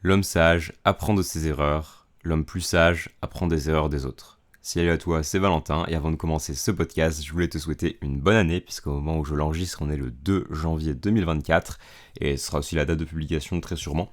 L'homme sage apprend de ses erreurs, l'homme plus sage apprend des erreurs des autres. Salut à toi, c'est Valentin, et avant de commencer ce podcast, je voulais te souhaiter une bonne année, puisqu'au moment où je l'enregistre, on est le 2 janvier 2024, et ce sera aussi la date de publication très sûrement.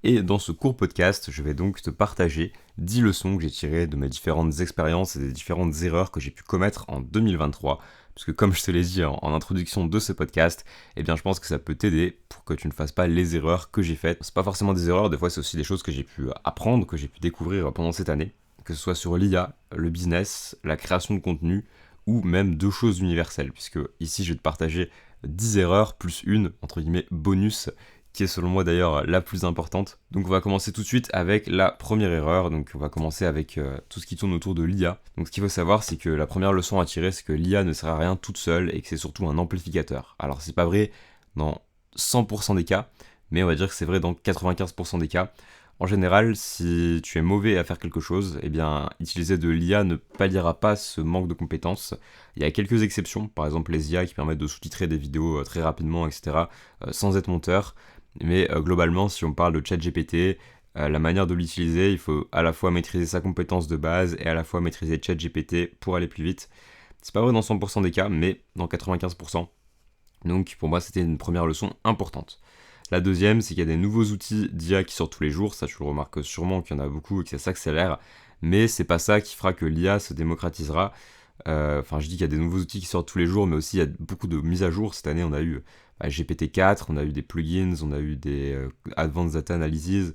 Et dans ce court podcast, je vais donc te partager 10 leçons que j'ai tirées de mes différentes expériences et des différentes erreurs que j'ai pu commettre en 2023. Parce que comme je te l'ai dit en introduction de ce podcast, eh bien je pense que ça peut t'aider pour que tu ne fasses pas les erreurs que j'ai faites. C'est pas forcément des erreurs, des fois c'est aussi des choses que j'ai pu apprendre, que j'ai pu découvrir pendant cette année. Que ce soit sur l'IA, le business, la création de contenu, ou même deux choses universelles. Puisque ici je vais te partager 10 erreurs plus une, entre guillemets, bonus, qui est selon moi d'ailleurs la plus importante. Donc on va commencer tout de suite avec la première erreur, donc on va commencer avec tout ce qui tourne autour de l'IA. Donc ce qu'il faut savoir, c'est que la première leçon à tirer, c'est que l'IA ne sert à rien toute seule et que c'est surtout un amplificateur. Alors c'est pas vrai dans 100% des cas, mais on va dire que c'est vrai dans 95% des cas. En général, si tu es mauvais à faire quelque chose, eh bien, utiliser de l'IA ne palliera pas ce manque de compétences. Il y a quelques exceptions, par exemple les IA qui permettent de sous-titrer des vidéos très rapidement, etc., sans être monteur. Mais globalement, si on parle de ChatGPT, la manière de l'utiliser, il faut à la fois maîtriser sa compétence de base et à la fois maîtriser ChatGPT pour aller plus vite. C'est pas vrai dans 100% des cas, mais dans 95%. Donc pour moi, c'était une première leçon importante. La deuxième, c'est qu'il y a des nouveaux outils d'IA qui sortent tous les jours. Ça, tu le remarques sûrement qu'il y en a beaucoup et que ça s'accélère. Mais c'est pas ça qui fera que l'IA se démocratisera. Enfin, je dis qu'il y a des nouveaux outils qui sortent tous les jours, mais aussi il y a beaucoup de mises à jour. Cette année, on a eu GPT-4, on a eu des plugins, on a eu des Advanced Data Analysis,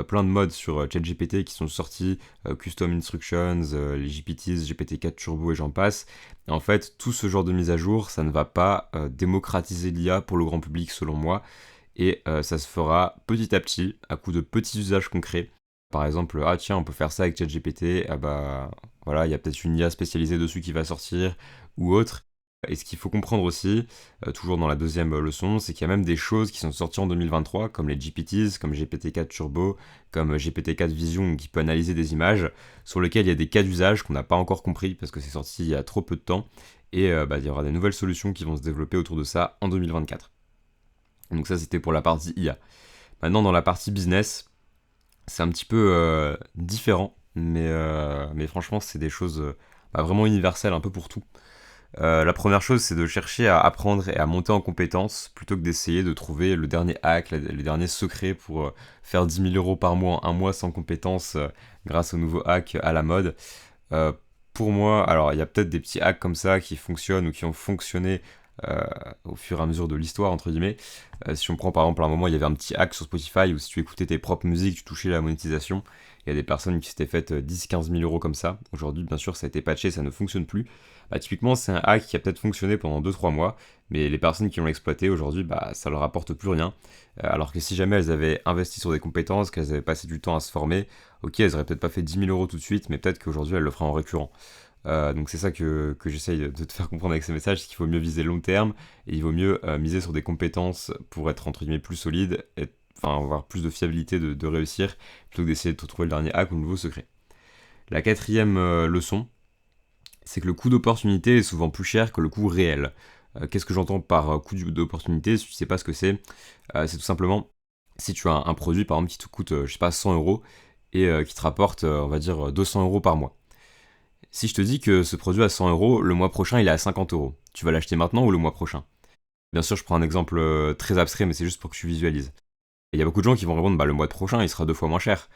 plein de modes sur ChatGPT qui sont sortis, Custom Instructions, les GPTs, GPT-4 Turbo et j'en passe. Et en fait, tout ce genre de mise à jour, ça ne va pas démocratiser l'IA pour le grand public, selon moi. Et ça se fera petit à petit, à coup de petits usages concrets. Par exemple, ah tiens, on peut faire ça avec ChatGPT, ah bah voilà, il y a peut-être une IA spécialisée dessus qui va sortir, ou autre. Et ce qu'il faut comprendre aussi, toujours dans la deuxième leçon, c'est qu'il y a même des choses qui sont sorties en 2023, comme les GPTs, comme GPT-4 Turbo, comme GPT-4 Vision, qui peut analyser des images, sur lesquelles il y a des cas d'usage qu'on n'a pas encore compris, parce que c'est sorti il y a trop peu de temps, et il y aura des nouvelles solutions qui vont se développer autour de ça en 2024. Donc ça, c'était pour la partie IA. Maintenant, dans la partie business, c'est un petit peu différent, mais franchement, c'est des choses vraiment universelles, un peu pour tout. La première chose, c'est de chercher à apprendre et à monter en compétences plutôt que d'essayer de trouver le dernier hack, les derniers secrets pour faire 10 000 euros par mois en un mois sans compétences grâce au nouveau hack à la mode. Euh, pour moi, alors il y a peut-être des petits hacks comme ça qui fonctionnent ou qui ont fonctionné euh, au fur et à mesure de l'histoire, entre guillemets. Si on prend par exemple à un moment, il y avait un petit hack sur Spotify où si tu écoutais tes propres musiques, tu touchais la monétisation. Il y a des personnes qui s'étaient fait 10-15 000 euros comme ça. Aujourd'hui, bien sûr, ça a été patché, ça ne fonctionne plus. Bah, typiquement, c'est un hack qui a peut-être fonctionné pendant 2-3 mois, mais les personnes qui l'ont exploité aujourd'hui, bah, ça leur apporte plus rien. Alors que si jamais elles avaient investi sur des compétences, qu'elles avaient passé du temps à se former, ok, elles auraient peut-être pas fait 10 000 euros tout de suite, mais peut-être qu'aujourd'hui elles le feraient en récurrent. Donc c'est ça que j'essaye de te faire comprendre avec ces messages, c'est qu'il faut mieux viser long terme et il vaut mieux miser sur des compétences pour être entre guillemets plus solide, et, enfin avoir plus de fiabilité de réussir, plutôt que d'essayer de trouver le dernier hack ou le nouveau secret. La quatrième leçon, c'est que le coût d'opportunité est souvent plus cher que le coût réel. Qu'est-ce que j'entends par coût d'opportunité? Si tu sais pas ce que c'est tout simplement si tu as un produit par exemple qui te coûte, je sais pas, 100 euros et qui te rapporte, on va dire, 200 euros par mois. Si je te dis que ce produit à 100 euros, le mois prochain il est à 50 euros, tu vas l'acheter maintenant ou le mois prochain? Bien sûr, je prends un exemple très abstrait, mais c'est juste pour que tu visualises. Et il y a beaucoup de gens qui vont répondre, bah le mois prochain il sera 2 fois moins cher.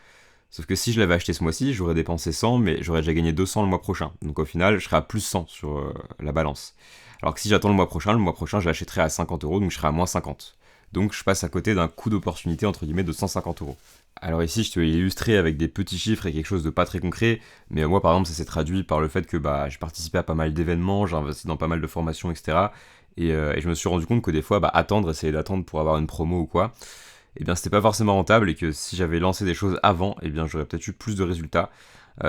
Sauf que si je l'avais acheté ce mois-ci, j'aurais dépensé 100, mais j'aurais déjà gagné 200 le mois prochain. Donc au final, je serai à plus 100 sur la balance. Alors que si j'attends le mois prochain, je l'achèterai à 50 euros, donc je serai à moins 50. Donc je passe à côté d'un coût d'opportunité, entre guillemets, de 150 euros. Alors ici, je te l'ai illustré avec des petits chiffres et quelque chose de pas très concret, mais moi, par exemple, ça s'est traduit par le fait que bah, j'ai participé à pas mal d'événements, j'ai investi dans pas mal de formations, etc. Et je me suis rendu compte que des fois, bah, essayer d'attendre pour avoir une promo ou quoi, eh bien c'était pas forcément rentable et que si j'avais lancé des choses avant, eh bien j'aurais peut-être eu plus de résultats.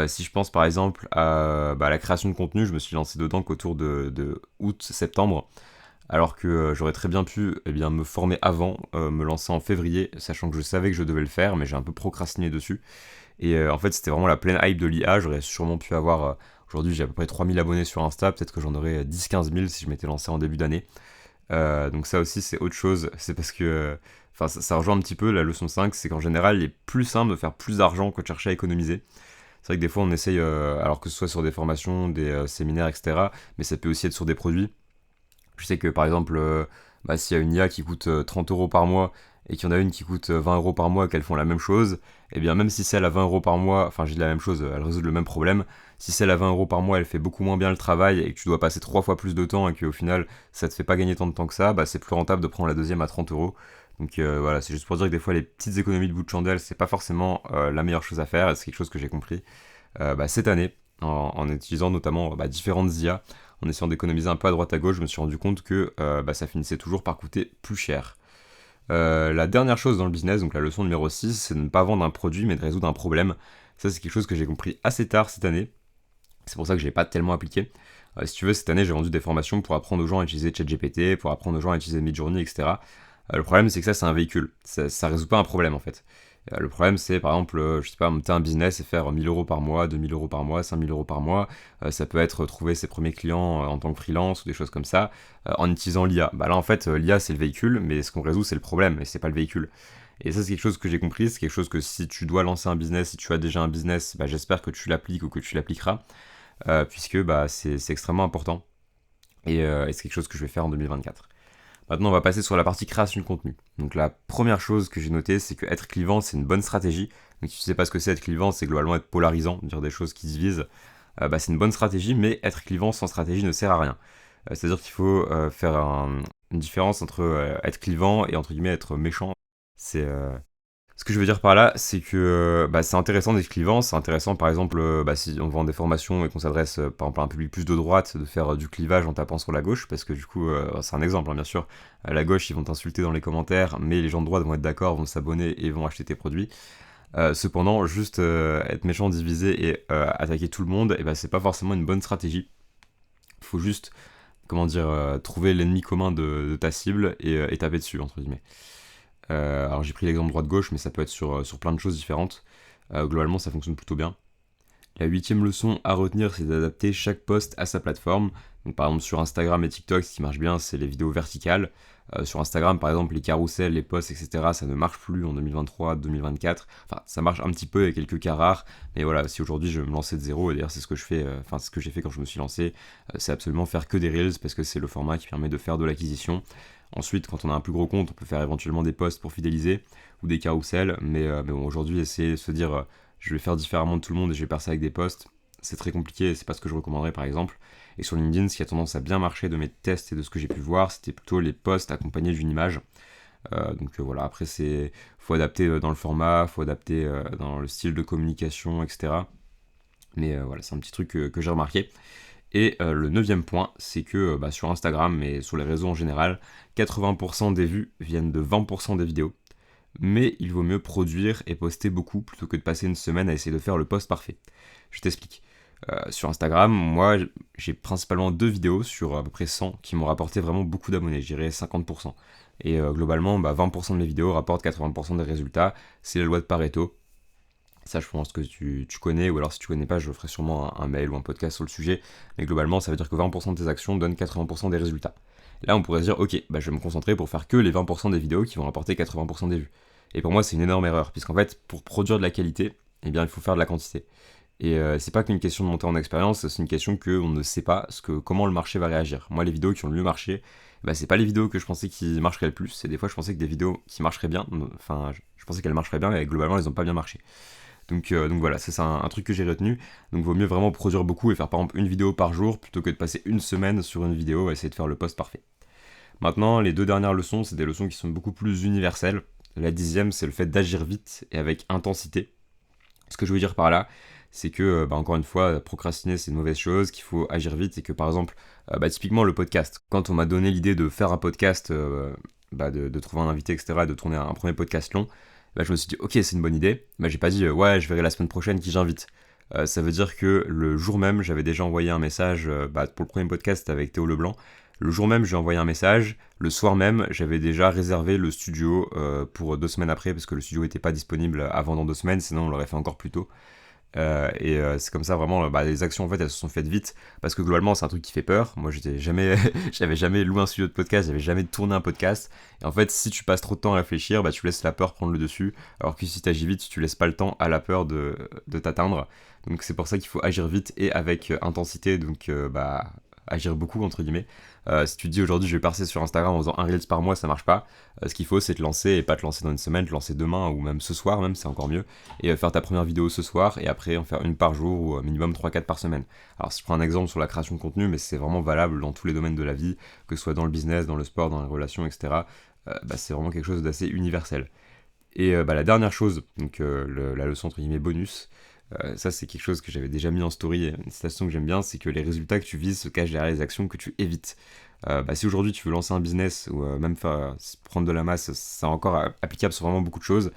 Si je pense par exemple à la création de contenu, je me suis lancé dedans qu'autour de août-septembre, alors que j'aurais très bien pu me former avant, me lancer en février, sachant que je savais que je devais le faire, mais j'ai un peu procrastiné dessus. Et en fait c'était vraiment la pleine hype de l'IA, j'aurais sûrement pu avoir... aujourd'hui j'ai à peu près 3 000 abonnés sur Insta, peut-être que j'en aurais 10-15 000 si je m'étais lancé en début d'année. Donc ça aussi c'est autre chose, c'est parce que enfin ça rejoint un petit peu la leçon 5, c'est qu'en général, il est plus simple de faire plus d'argent que de chercher à économiser. C'est vrai que des fois, on essaye, alors que ce soit sur des formations, des séminaires, etc., mais ça peut aussi être sur des produits. Je sais que par exemple, s'il y a une IA qui coûte 30 euros par mois et qu'il y en a une qui coûte 20 euros par mois, qu'elles font la même chose, et bien même si celle à 20 euros par mois, enfin j'ai dit la même chose, elle résout le même problème, si celle à 20 euros par mois elle fait beaucoup moins bien le travail et que tu dois passer 3 fois plus de temps et qu'au final ça te fait pas gagner tant de temps que ça, bah c'est plus rentable de prendre la deuxième à 30 euros. Donc voilà, c'est juste pour dire que des fois les petites économies de bout de chandelle, c'est pas forcément la meilleure chose à faire, et c'est quelque chose que j'ai compris cette année en utilisant notamment différentes IA, en essayant d'économiser un peu à droite à gauche. Je me suis rendu compte que ça finissait toujours par coûter plus cher. La dernière chose dans le business, donc la leçon numéro 6, c'est de ne pas vendre un produit mais de résoudre un problème. Ça, c'est quelque chose que j'ai compris assez tard cette année. C'est pour ça que je l'ai pas tellement appliqué. Si tu veux, cette année, j'ai vendu des formations pour apprendre aux gens à utiliser ChatGPT, pour apprendre aux gens à utiliser Midjourney, etc. Le problème, c'est que ça, c'est un véhicule. Ça résout pas un problème, en fait. Le problème, c'est, par exemple, je sais pas, monter un business et faire 1000 euros par mois, 2000 euros par mois, 5000 euros par mois. Ça peut être trouver ses premiers clients en tant que freelance ou des choses comme ça, en utilisant l'IA. Bah là, en fait, l'IA, c'est le véhicule, mais ce qu'on résout, c'est le problème, et c'est pas le véhicule. Et ça, c'est quelque chose que j'ai compris, c'est quelque chose que si tu dois lancer un business, si tu as déjà un business, j'espère que tu l'appliques ou que tu l'appliqueras, puisque c'est extrêmement important. Et c'est quelque chose que je vais faire en 2024. Maintenant, on va passer sur la partie création de contenu. Donc la première chose que j'ai notée, c'est que être clivant, c'est une bonne stratégie. Donc si tu sais pas ce que c'est être clivant, c'est globalement être polarisant, dire des choses qui divisent. C'est une bonne stratégie, mais être clivant sans stratégie ne sert à rien. C'est-à-dire qu'il faut faire une différence entre être clivant et entre guillemets être méchant. C'est Ce que je veux dire par là, c'est que c'est intéressant d'être clivant, c'est intéressant par exemple si on vend des formations et qu'on s'adresse par exemple à un public plus de droite, de faire du clivage en tapant sur la gauche, parce que du coup, c'est un exemple bien sûr, à la gauche ils vont t'insulter dans les commentaires, mais les gens de droite vont être d'accord, vont s'abonner et vont acheter tes produits. Cependant, juste être méchant, diviser et attaquer tout le monde, et c'est pas forcément une bonne stratégie. Il faut juste, comment dire, trouver l'ennemi commun de ta cible et taper dessus, entre guillemets. Alors j'ai pris l'exemple droite-gauche, mais ça peut être sur plein de choses différentes. Globalement, ça fonctionne plutôt bien. La 8ème leçon à retenir, c'est d'adapter chaque post à sa plateforme. Donc par exemple sur Instagram et TikTok, ce qui marche bien, c'est les vidéos verticales. Sur Instagram, par exemple, les carousels, les posts, etc., ça ne marche plus en 2023-2024. Enfin, ça marche un petit peu avec quelques cas rares, mais voilà, si aujourd'hui je me lançais de zéro, et d'ailleurs c'est ce que je fais, ce que j'ai fait quand je me suis lancé, c'est absolument faire que des reels parce que c'est le format qui permet de faire de l'acquisition. Ensuite, quand on a un plus gros compte, on peut faire éventuellement des posts pour fidéliser ou des carousels, mais bon, aujourd'hui, essayer de se dire je vais faire différemment de tout le monde et je vais faire ça avec des posts, c'est très compliqué et c'est pas ce que je recommanderais par exemple. Et sur LinkedIn, ce qui a tendance à bien marcher de mes tests et de ce que j'ai pu voir, c'était plutôt les posts accompagnés d'une image. Voilà, après faut adapter dans le format, faut adapter dans le style de communication, etc. Mais voilà, c'est un petit truc que j'ai remarqué. Et le 9ème point, c'est que sur Instagram et sur les réseaux en général, 80% des vues viennent de 20% des vidéos. Mais il vaut mieux produire et poster beaucoup plutôt que de passer une semaine à essayer de faire le post parfait. Je t'explique. Sur Instagram, moi, j'ai principalement 2 vidéos sur à peu près 100 qui m'ont rapporté vraiment beaucoup d'abonnés, je dirais 50%. Et globalement, 20% de mes vidéos rapportent 80% des résultats. C'est la loi de Pareto. Ça, je pense que tu connais, ou alors si tu connais pas, je ferai sûrement un mail ou un podcast sur le sujet. Mais globalement, ça veut dire que 20% de tes actions donnent 80% des résultats. Là, on pourrait se dire, ok, je vais me concentrer pour faire que les 20% des vidéos qui vont rapporter 80% des vues. Et pour moi, c'est une énorme erreur, puisqu'en fait, pour produire de la qualité, eh bien, il faut faire de la quantité. Et c'est pas qu'une question de monter en expérience, c'est une question qu'on ne sait pas comment le marché va réagir. Moi, les vidéos qui ont le mieux marché, c'est pas les vidéos que je pensais qui marcheraient le plus. Et des fois, je pensais que des vidéos qui marcheraient bien, enfin, je pensais qu'elles marcheraient bien, mais globalement, elles n'ont pas bien marché. Donc voilà, ça c'est un truc que j'ai retenu. Donc vaut mieux vraiment produire beaucoup et faire par exemple une vidéo par jour plutôt que de passer une semaine sur une vidéo et essayer de faire le post parfait. Maintenant, les 2 dernières leçons, c'est des leçons qui sont beaucoup plus universelles. La 10ème, c'est le fait d'agir vite et avec intensité. Ce que je veux dire par là, c'est que, encore une fois, procrastiner c'est une mauvaise chose, qu'il faut agir vite et que par exemple, typiquement le podcast. Quand on m'a donné l'idée de faire un podcast, de trouver un invité, etc., de tourner un premier podcast long, je me suis dit, ok, c'est une bonne idée. J'ai pas dit, ouais, je verrai la semaine prochaine qui j'invite. Ça veut dire que le jour même, j'avais déjà envoyé un message pour le premier podcast avec Théo Leblanc. Le jour même, j'ai envoyé un message. Le soir même, j'avais déjà réservé le studio pour 2 semaines après, parce que le studio n'était pas disponible avant dans 2 semaines, sinon on l'aurait fait encore plus tôt. C'est comme ça vraiment, les actions en fait elles se sont faites vite parce que globalement c'est un truc qui fait peur. Moi j'étais jamais, j'avais jamais loué un studio de podcast, j'avais jamais tourné un podcast. Et en fait si tu passes trop de temps à réfléchir, tu laisses la peur prendre le dessus. Alors que si t'agis vite, tu laisses pas le temps à la peur de t'atteindre. Donc c'est pour ça qu'il faut agir vite et avec intensité. Donc agir beaucoup entre guillemets. Si tu te dis aujourd'hui je vais passer sur Instagram en faisant un Reels par mois, ça marche pas. Ce qu'il faut c'est te lancer et pas te lancer dans une semaine, te lancer demain ou même ce soir même, c'est encore mieux. Et faire ta première vidéo ce soir et après en faire une par jour ou minimum 3-4 par semaine. Alors si je prends un exemple sur la création de contenu, mais c'est vraiment valable dans tous les domaines de la vie, que ce soit dans le business, dans le sport, dans les relations, etc. C'est vraiment quelque chose d'assez universel. Et la dernière chose, donc la leçon entre guillemets bonus, ça c'est quelque chose que j'avais déjà mis en story, une citation que j'aime bien, c'est que les résultats que tu vises se cachent derrière les actions que tu évites. Si aujourd'hui tu veux lancer un business ou même prendre de la masse, c'est encore applicable sur vraiment beaucoup de choses.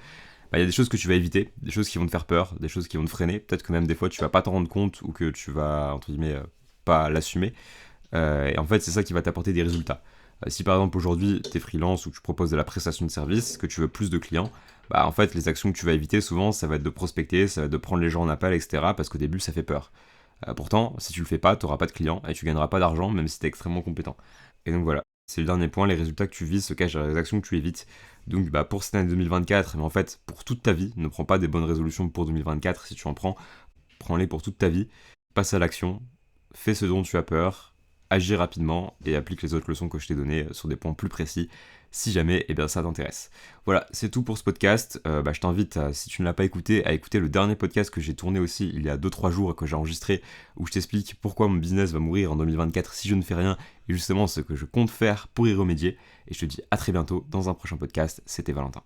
Il y a des choses que tu vas éviter, des choses qui vont te faire peur, des choses qui vont te freiner. Peut-être que même des fois tu vas pas t'en rendre compte ou que tu vas entre guillemets pas l'assumer. Et en fait c'est ça qui va t'apporter des résultats. Si par exemple aujourd'hui tu es freelance ou que tu proposes de la prestation de service, que tu veux plus de clients, en fait les actions que tu vas éviter souvent ça va être de prospecter, ça va être de prendre les gens en appel, etc. Parce qu'au début ça fait peur. Pourtant si tu le fais pas, tu n'auras pas de clients et tu gagneras pas d'argent même si tu es extrêmement compétent. Et donc voilà, c'est le dernier point, les résultats que tu vises se cachent derrière les actions que tu évites. Donc pour cette année 2024, mais en fait pour toute ta vie, ne prends pas des bonnes résolutions pour 2024, si tu en prends, prends-les pour toute ta vie, passe à l'action, fais ce dont tu as peur, agis rapidement et applique les autres leçons que je t'ai données sur des points plus précis si jamais ça t'intéresse. Voilà, c'est tout pour ce podcast. Je t'invite, si tu ne l'as pas écouté, à écouter le dernier podcast que j'ai tourné aussi il y a 2-3 jours que j'ai enregistré où je t'explique pourquoi mon business va mourir en 2024 si je ne fais rien et justement ce que je compte faire pour y remédier. Et je te dis à très bientôt dans un prochain podcast. C'était Valentin.